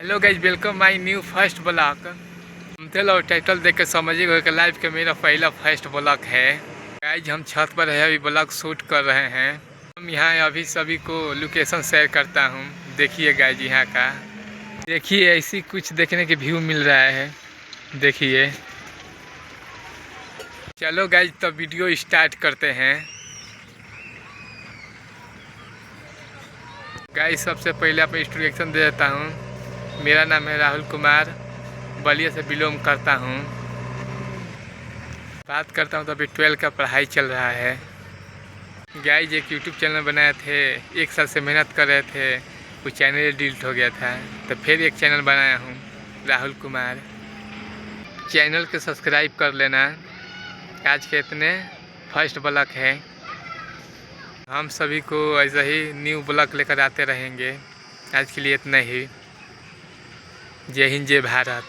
Hello guys, welcome my new first blog. चलो title देख के समझिए कि लाइव का मेरा पहला फर्स्ट ब्लॉग है। गाइज हम छत पर है, अभी ब्लॉग शूट कर रहे हैं। हम यहाँ अभी सभी को लोकेशन शेयर करता हूँ। देखिए गाइज यहाँ का, देखिए ऐसी कुछ देखने के व्यू मिल रहा है। देखिए चलो गाइज तब वीडियो स्टार्ट करते हैं। गाइज सबसे पहले आप इंट्रोडक्शन दे देता हूँ। मेरा नाम है राहुल कुमार, बलिया से बिलोंग करता हूँ। बात करता हूँ तो अभी 12 का पढ़ाई चल रहा है। गाइज एक यूट्यूब चैनल बनाए थे, 1 साल से मेहनत कर रहे थे, वो चैनल डिलीट हो गया था तो फिर एक चैनल बनाया हूँ राहुल कुमार। चैनल को सब्सक्राइब कर लेना। आज के इतने फर्स्ट ब्लॉग है। हम सभी को ऐसा ही न्यू ब्लॉग लेकर आते रहेंगे। आज के लिए इतना ही। जय हिंद, जय भारत।